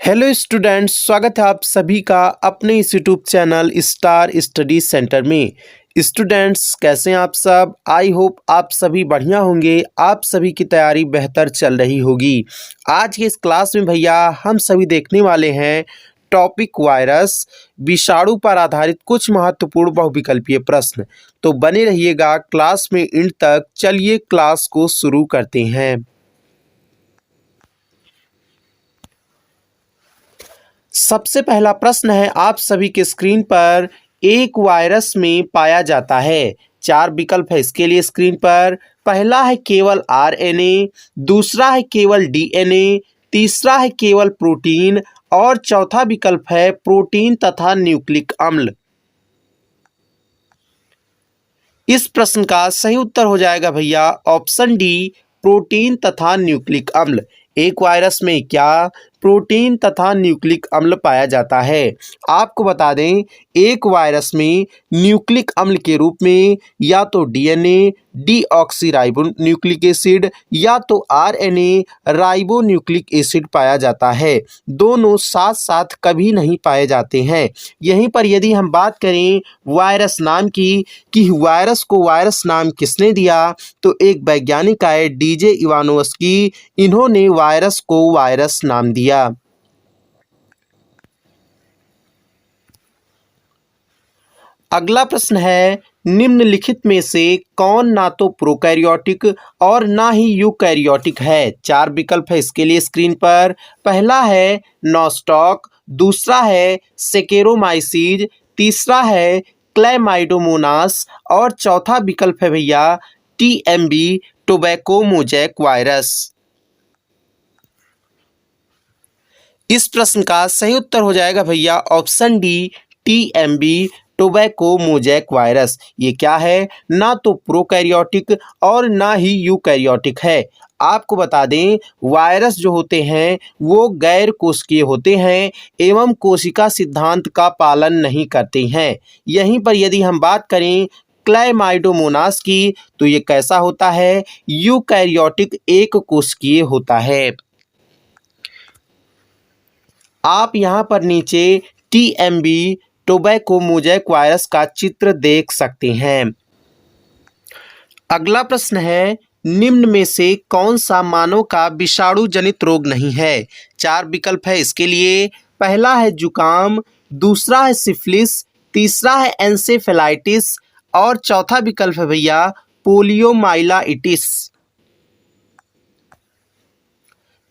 Hello students, स्वागत है आप सभी का अपने इस YouTube channel star study centre में। स्टूडेंट्स, कैसे हैं आप सब? आई होप आप सभी बढ़िया होंगे। आप सभी की तैयारी बेहतर चल रही होगी। आज के इस क्लास में भैया हम सभी देखने वाले हैं टॉपिक वायरस, विषाणु पर आधारित कुछ महत्वपूर्ण बहुविकल्पीय प्रश्न। तो बने रहिएगा क्लास में एंड तक। चलिए क्लास को शुरू करते हैं। सबसे पहला प्रश्न है आप सभी के स्क्रीन पर, एक वायरस में पाया जाता है। चार विकल्प है इसके लिए स्क्रीन पर। पहला है केवल आरएनए, दूसरा है केवल डीएनए, तीसरा है केवल प्रोटीन और चौथा विकल्प है प्रोटीन तथा न्यूक्लिक अम्ल। इस प्रश्न का सही उत्तर हो जाएगा भैया ऑप्शन डी, प्रोटीन तथा न्यूक्लिक अम्ल। एक वायरस में क्या प्रोटीन तथा न्यूक्लिक अम्ल पाया जाता है। आपको बता दें, एक वायरस में न्यूक्लिक अम्ल के रूप में या तो डीएनए डीऑक्सीराइबो न्यूक्लिक एसिड या तो आरएनए राइबो न्यूक्लिक एसिड पाया जाता है। दोनों साथ साथ कभी नहीं पाए जाते हैं। यहीं पर यदि हम बात करें वायरस नाम की कि वायरस को वायरस नाम किसने दिया, तो एक वैज्ञानिक आए डीजे इवानोव्स्की, इन्होंने वायरस को वायरस नाम दिया। अगला प्रश्न है, निम्नलिखित में से कौन ना तो प्रोकैरियोटिक और ना ही यूकैरियोटिक है। चार विकल्प है इसके लिए स्क्रीन पर। पहला है नॉस्टॉक, दूसरा है सेकेरोमाइसीज, तीसरा है क्लैमाइडोमोनास और चौथा विकल्प है भैया टीएमबी टोबैको मोजैक वायरस। इस प्रश्न का सही उत्तर हो जाएगा भैया option D, TMB tobacco mosaic virus. ये क्या है? ना तो प्रोकैरियोटिक और ना ही यूकैरियोटिक है। आपको बता दें, वायरस जो होते हैं वो गैर कोशिकीय होते हैं एवं कोशिका सिद्धांत का पालन नहीं करते हैं। यहीं पर यदि हम बात करें क्लैमाइडोमोनास की, तो ये कैसा होता है? यूकैरियोटिक एक कोशिकीय होता है। आप यहाँ पर नीचे टीएमबी टोबैको मोजैक वायरस का चित्र देख सकते हैं। अगला प्रश्न है, निम्न में से कौन सा मानव का विषाणु जनित रोग नहीं है। चार विकल्प है इसके लिए। पहला है जुकाम, दूसरा है सिफिलिस, तीसरा है एंसेफेलाइटिस और चौथा विकल्प है भैया पोलियोमाइलाइटिस।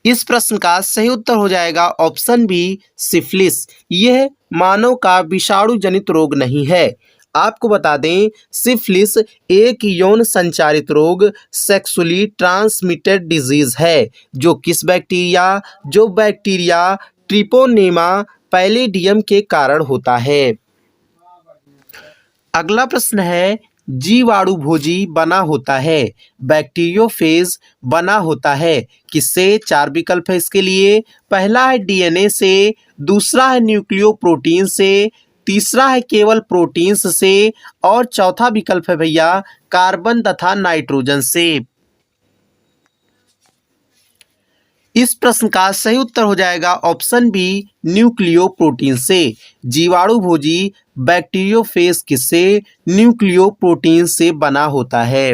इस प्रश्न का सही उत्तर हो जाएगा ऑप्शन बी, सिफिलिस। यह मानव का विषाणु जनित रोग नहीं है। आपको बता दें, सिफिलिस एक यौन संचारित रोग सेक्सुअली ट्रांसमिटेड डिजीज है जो बैक्टीरिया ट्रिपोनेमा पैलिडियम के कारण होता है। अगला प्रश्न है, जीवाणु भोजी बना होता है, बैक्टीरियोफेज बना होता है किससे। चार विकल्प है इसके लिए। पहला है डीएनए से, दूसरा है न्यूक्लियोप्रोटीन से, तीसरा है केवल प्रोटीन्स से और चौथा विकल्प है भैया कार्बन तथा नाइट्रोजन से। इस प्रश्न का सही उत्तर हो जाएगा ऑप्शन बी, न्यूक्लियोप्रोटीन से। जीवाणु भोजी बैक्टीरियोफेज किससे? न्यूक्लियोप्रोटीन से बना होता है।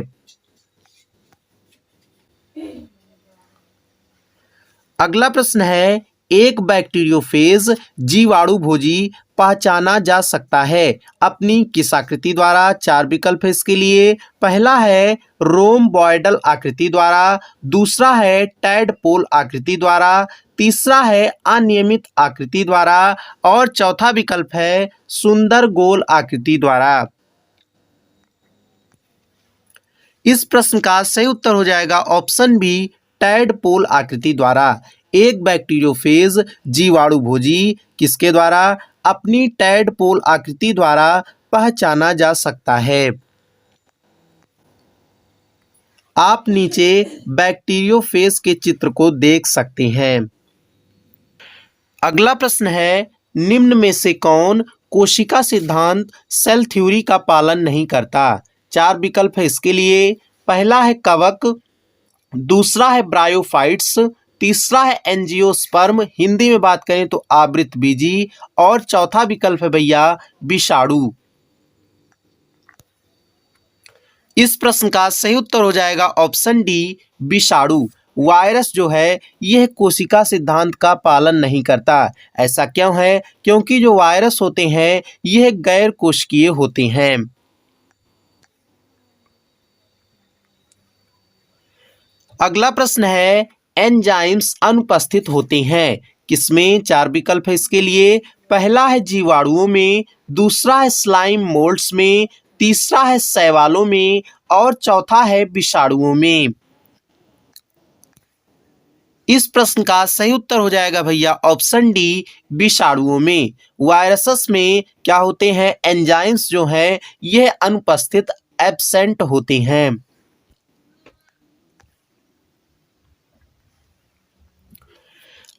अगला प्रश्न है, एक बैक्टीरियोफेज जीवाणु भोजी पहचाना जा सकता है अपनी किस आकृति द्वारा। चार विकल्प है इसके लिए। पहला है रोम्बॉइडल आकृति द्वारा, दूसरा है टैडपोल आकृति द्वारा, तीसरा है अनियमित आकृति द्वारा और चौथा विकल्प है सुंदर गोल आकृति द्वारा। इस प्रश्न का सही उत्तर हो जाएगा ऑप्शन बी, टैडपोल आकृति द्वारा। एक बैक्टीरियोफेज जीवाणु भोजी किसके द्वारा? अपनी टैडपोल आकृति द्वारा पहचाना जा सकता है। आप नीचे बैक्टीरियोफेज के चित्र को देख सकते हैं। अगला प्रश्न है, निम्न में से कौन कोशिका सिद्धांत सेल थ्योरी का पालन नहीं करता। चार विकल्प है इसके लिए। पहला है कवक, दूसरा है ब्रायोफाइट्स, तीसरा है एंजियोस्पर्म, हिंदी में बात करें तो आवृतबीजी, और चौथा विकल्प है भैया विषाणु। इस प्रश्न का सही उत्तर हो जाएगा ऑप्शन डी विषाणु। वायरस जो है यह कोशिका सिद्धांत का पालन नहीं करता। ऐसा क्यों है? क्योंकि जो वायरस होते हैं यह गैर कोशिकीय होते हैं। अगला प्रश्न है एंजाइम्स अनुपस्थित होते हैं किसमें? चार विकल्प है इसके लिए। पहला है जीवाणुओं में, दूसरा है स्लाइम मोल्ड्स में, तीसरा है शैवालों में, और चौथा है विषाणुओं में। इस प्रश्न का सही उत्तर हो जाएगा भैया ऑप्शन डी विषाणुओं में। वायरसेस में क्या होते हैं? एंजाइम्स जो हैं यह अनुपस्थित, एब्सेंट होते हैं।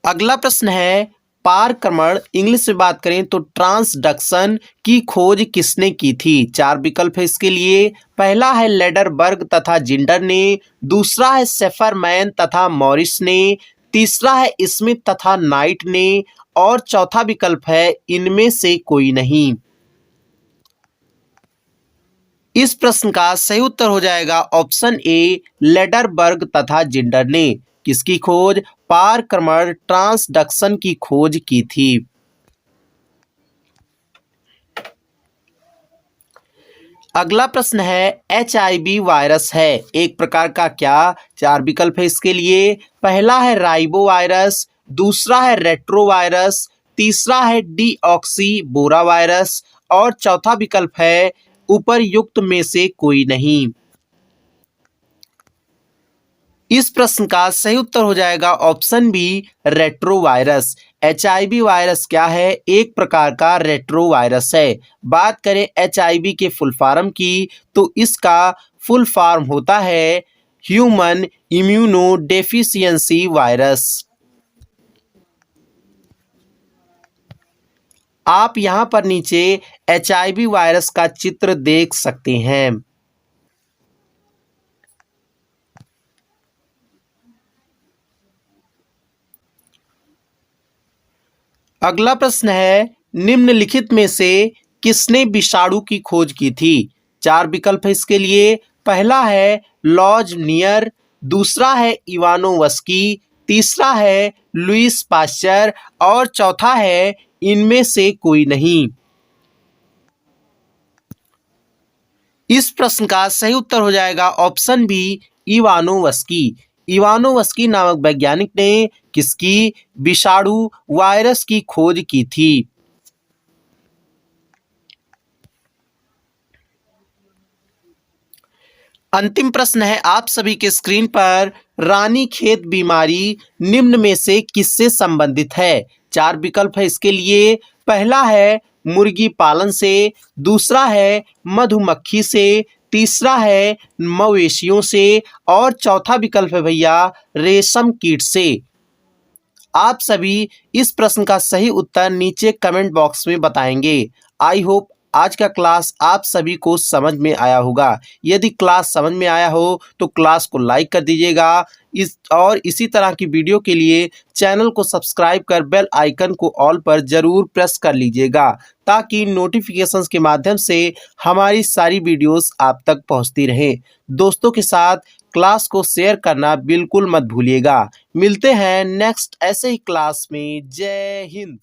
अगला प्रश्न है पारक्रमण, इंग्लिश में बात करें तो ट्रांसडक्शन की खोज किसने की थी? चार विकल्प है इसके लिए। पहला है लेडरबर्ग तथा जिंडर ने, दूसरा है सेफरमैन तथा मॉरिस ने, तीसरा है स्मिथ तथा नाइट ने, और चौथा विकल्प है इनमें से कोई नहीं। इस प्रश्न का सही उत्तर हो जाएगा ऑप्शन ए लेडरबर्ग तथा जिंडर ने। किसकी खोज? पारक्रमण ट्रांसडक्शन की खोज की थी। अगला प्रश्न है HIV वायरस है एक प्रकार का क्या? चार विकल्प है इसके लिए। पहला है राइबो वायरस, दूसरा है रेट्रोवायरस, तीसरा है डीऑक्सीबोरा वायरस, और चौथा विकल्प है उपरयुक्त में से कोई नहीं। इस प्रश्न का सही उत्तर हो जाएगा option B retrovirus. HIV virus क्या है? एक प्रकार का रेट्रोवायरस है। बात करें HIV के फुल फॉर्म की तो इसका फुल फॉर्म होता है ह्यूमन इम्यूनो डेफिशिएंसी वायरस। आप यहां पर नीचे HIV वायरस का चित्र देख सकते हैं। अगला प्रश्न है निम्नलिखित में से किसने विषाणु की खोज की थी? चार विकल्प है इसके लिए। पहला है लॉज नियर, दूसरा है इवानोवस्की, तीसरा है लुईस पाश्चर, और चौथा है इनमें से कोई नहीं। इस प्रश्न का सही उत्तर हो जाएगा ऑप्शन बी इवानोवस्की। इवानोवस्की नामक वैज्ञानिक ने किसकी? विषाणु वायरस की खोज की थी। अंतिम प्रश्न है आप सभी के स्क्रीन पर, रानीखेत बीमारी निम्न में से किससे संबंधित है? चार विकल्प है इसके लिए। पहला है मुर्गी पालन से, दूसरा है मधुमक्खी से, तीसरा है मवेशियों से, और चौथा विकल्प है भैया रेशम कीट से। आप सभी इस प्रश्न का सही उत्तर नीचे कमेंट बॉक्स में बताएंगे। आई होप आज का क्लास आप सभी को समझ में आया होगा। यदि क्लास समझ में आया हो तो क्लास को लाइक कर दीजिएगा। इसी तरह की वीडियो के लिए चैनल को सब्सक्राइब कर बेल आइकन को ऑल पर ज़रूर प्रेस कर लीजिएगा ताकि नोटिफिकेशंस के माध्यम से हमारी सारी वीडियोस आप तक पहुंचती रहें। दोस्तों के साथ क्लास को शेयर करना बिल्कुल मत भूलिएगा। मिलते हैं नेक्स्ट ऐसे ही क्लास में। जय हिंद।